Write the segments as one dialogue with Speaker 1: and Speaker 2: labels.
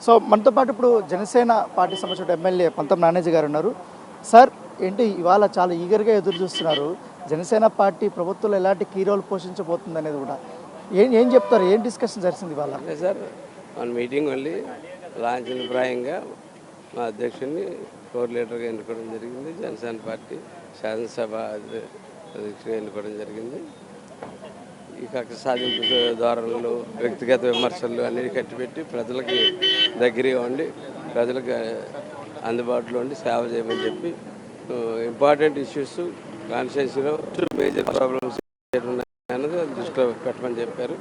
Speaker 1: So మనతో పాటు ఇప్పుడు జనసేన పార్టీ సంబంధించిన ఎమ్మెల్యే పంతం నానేజీ గారు ఉన్నారు. సార్ ఏంటి ఇవాళ చాలా ఈగర్గా ఎదురు చూస్తున్నారు, జనసేన పార్టీ ప్రభుత్వంలో ఎలాంటి కీ రోల్ పోషించబోతుంది అనేది కూడా ఏం చెప్తారు, ఏం డిస్కషన్ జరిగింది ఇవాళ?
Speaker 2: సార్ మన మీటింగ్ మళ్ళీ లాంఛనప్రాయంగా మా అధ్యక్షుడిని కోర్ లీడర్గా ఎన్నుకోవడం జరిగింది. జనసేన పార్టీ శాసనసభ అధ్యక్షుడిగా ఎన్నుకోవడం జరిగింది. ఈ కక్ష సాధింపు ధోరణులు, వ్యక్తిగత విమర్శలు అన్నీ కట్టిపెట్టి ప్రజలకి దగ్గరగా ఉండి ప్రజలకు అందుబాటులో ఉండి సేవ చేయమని చెప్పి ఇంపార్టెంట్ ఇష్యూస్ కాన్స్టిట్యున్సీలో మేజర్ ప్రాబ్లమ్స్ అన్నది దృష్టిలో పెట్టమని చెప్పారు.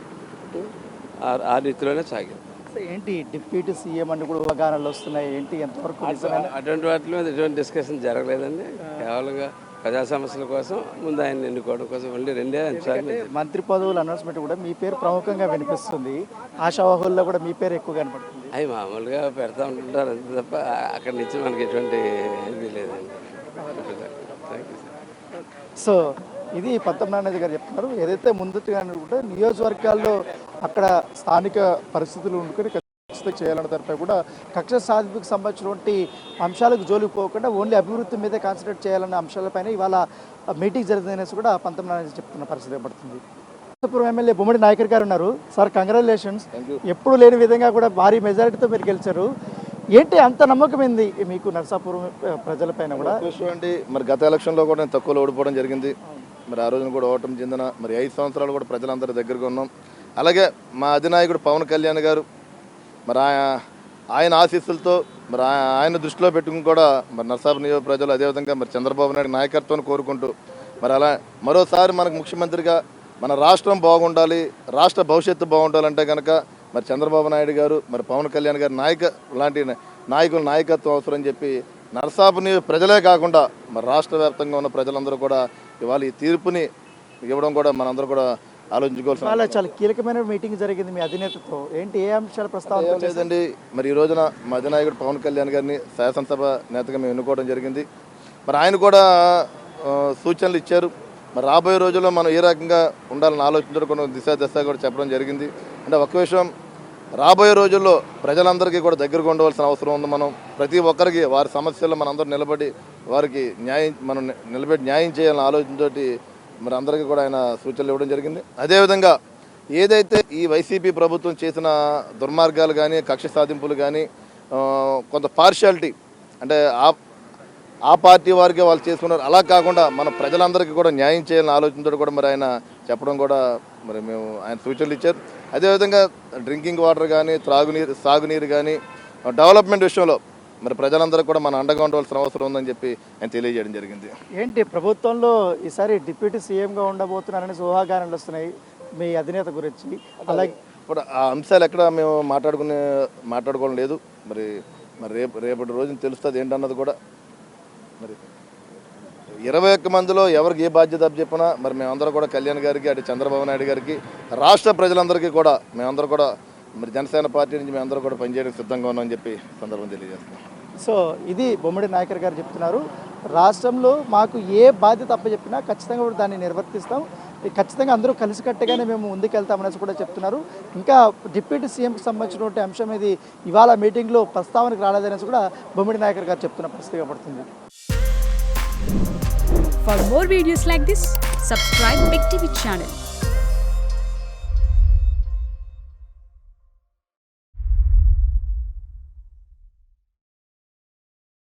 Speaker 2: ఆ రీతిలోనే సాగింది.
Speaker 1: ఏంటి డిప్యూటీ సీఎం అని కూడా అవగాహనలు వస్తున్నాయి, ఏంటి ఎంతవరకు
Speaker 2: అటువంటి వాటిలో ఎటువంటి డిస్కషన్ జరగలేదండి. కేవలంగా ప్రజా సమస్యల కోసం ముందు ఆయన ఎన్నుకోవడం కోసం మళ్ళీ 2 అంశాలు.
Speaker 1: మంత్రి పదవుల అనౌన్స్మెంట్ కూడా మీ పేరు ప్రముఖంగా వినిపిస్తుంది, ఆశావాహుల్లో కూడా మీ పేరు ఎక్కువ కనపడుతుంది.
Speaker 2: అవి మామూలుగా పెడతా ఉంటుంటారు అంతే తప్ప అక్కడి నుంచి మనకి ఎటువంటి ఇది లేదండి.
Speaker 1: సో ఇది పంతం నానేజీ గారు చెప్తున్నారు. ఏదైతే ముందుగా కూడా నియోజకవర్గాల్లో అక్కడ స్థానిక పరిస్థితులు ఉండుకొని ఖచ్చితంగా చేయాలన్న దానిపై కూడా కక్ష సాధింపుకు సంబంధించినటువంటి అంశాలకు జోలికి పోకుండా ఓన్లీ అభివృద్ధి మీదే కాన్సన్ట్రేట్ చేయాలన్న అంశాలపైన ఇవాళ మీటింగ్ జరిగిందనేసి కూడా పంతం నానేజీ చెప్తున్న పరిస్థితి పడుతుంది. అనంతపురం ఎమ్మెల్యే బొమ్మడి నాయకర్ గారు ఉన్నారు. సార్ కంగ్రాచులేషన్స్, ఎప్పుడు లేని విధంగా కూడా భారీ మెజారిటీతో మీరు గెలిచారు. ఏంటి అంత నమ్మకం ఏంది మీకు నరసాపురం ప్రజలపైన కూడా?
Speaker 3: అండి, మరి గత ఎలక్షన్లో కూడా నేను తక్కువలో ఓడిపోవడం జరిగింది. మరి ఆ రోజున కూడా ఓటమి చెందిన మరి 5 సంవత్సరాలు కూడా ప్రజలందరి దగ్గరగా ఉన్నాం. అలాగే మా అధినాయకుడు పవన్ కళ్యాణ్ గారు మరి ఆయన ఆశీస్సులతో మరి ఆయన దృష్టిలో పెట్టుకుని కూడా మరి నరసాపురం నియోజక ప్రజలు, అదేవిధంగా మరి చంద్రబాబు నాయుడు నాయకత్వాన్ని కోరుకుంటూ మరి అలా మరోసారి మనకు ముఖ్యమంత్రిగా మన రాష్ట్రం బాగుండాలి, రాష్ట్ర భవిష్యత్తు బాగుండాలంటే కనుక మరి చంద్రబాబు నాయుడు గారు మరి పవన్ కళ్యాణ్ గారు లాంటి నాయకుల నాయకత్వం అవసరం అని చెప్పి నరసాపురం ప్రజలే కాకుండా మరి రాష్ట్ర వ్యాప్తంగా ఉన్న ప్రజలందరూ కూడా ఇవాళ ఈ తీర్పుని ఇవ్వడం కూడా మనందరూ కూడా ఆలోచించుకోవాల్సిన
Speaker 1: చాలా కీలకమైన మీటింగ్ జరిగింది మీ అధినేతతో. ఏంటి ఏ అంశాలు ప్రస్తావన
Speaker 3: లేదండి. మరి ఈ రోజున మా అధినాయకుడు పవన్ కళ్యాణ్ గారిని శాసనసభ నేతగా మేము ఎన్నుకోవడం జరిగింది. మరి ఆయన కూడా సూచనలు ఇచ్చారు. మరి రాబోయే రోజుల్లో మనం ఏ రకంగా ఉండాలని ఆలోచించడం కొన్ని దిశ కూడా చెప్పడం జరిగింది. అంటే ఒక విషయం, రాబోయే రోజుల్లో ప్రజలందరికీ కూడా దగ్గరగా ఉండవలసిన అవసరం ఉంది. మనం ప్రతి ఒక్కరికి వారి సమస్యల్లో మనందరూ నిలబడి వారికి న్యాయం చేయాలని ఆలోచనతోటి మరి అందరికీ కూడా ఆయన సూచనలు ఇవ్వడం జరిగింది. అదేవిధంగా ఏదైతే ఈ వైసీపీ ప్రభుత్వం చేసిన దుర్మార్గాలు కానీ, కక్ష సాధింపులు కానీ, కొంత పార్షియాలిటీ అంటే ఆ పార్టీ వారికి వాళ్ళు చేసుకున్నారు, అలా కాకుండా మన ప్రజలందరికీ కూడా న్యాయం చేయాలని ఆలోచనతో కూడా మరి ఆయన చెప్పడం కూడా మరి మేము ఆయన సూచనలు ఇచ్చారు. అదేవిధంగా డ్రింకింగ్ వాటర్ కానీ, సాగునీరు కానీ, డెవలప్మెంట్ విషయంలో మరి ప్రజలందరూ కూడా మన అండగా ఉండవలసిన అవసరం ఉందని చెప్పి ఆయన తెలియజేయడం జరిగింది.
Speaker 1: ఏంటి ప్రభుత్వంలో ఈసారి డిప్యూటీ సీఎంగా ఉండబోతున్నారని ఊహాగానాలు వస్తున్నాయి మీ అధినేత గురించి. అలాగే
Speaker 3: ఇప్పుడు ఆ అంశాలు ఎక్కడ మేము మాట్లాడుకోవడం లేదు. మరి రేపటి రోజున తెలుస్తుంది ఏంటన్నది కూడా. మరి 21 మందిలో ఎవరికి ఏ బాధ్యత అప్పచెప్పినా మరి మేమందరం కూడా కళ్యాణ్ గారికి, అటు చంద్రబాబు నాయుడు గారికి, రాష్ట్ర ప్రజలందరికీ కూడా మేమందరూ కూడా మరి జనసేన పార్టీ నుంచి మేమందరూ కూడా పనిచేయడానికి సిద్ధంగా ఉన్నామని చెప్పి సందర్భం తెలియజేస్తున్నాం.
Speaker 1: సో ఇది బొమ్మడి నాయకర్ గారు చెప్తున్నారు. రాష్ట్రంలో మాకు ఏ బాధ్యత అప్పచెప్పినా ఖచ్చితంగా కూడా దాన్ని నిర్వర్తిస్తాం, ఖచ్చితంగా అందరూ కలిసికట్టుగానే మేము ముందుకెళ్తామనేసి కూడా చెప్తున్నారు. ఇంకా డిప్యూటీ సీఎంకి సంబంధించినటువంటి అంశం ఇది ఇవాళ మీటింగ్లో ప్రస్తావనకు రాలేదనేసి కూడా బొమ్మడి నాయకర్ గారు చెప్తున్న పరిస్థితి పడుతుంది.
Speaker 4: For more videos like this, subscribe Big TV channel.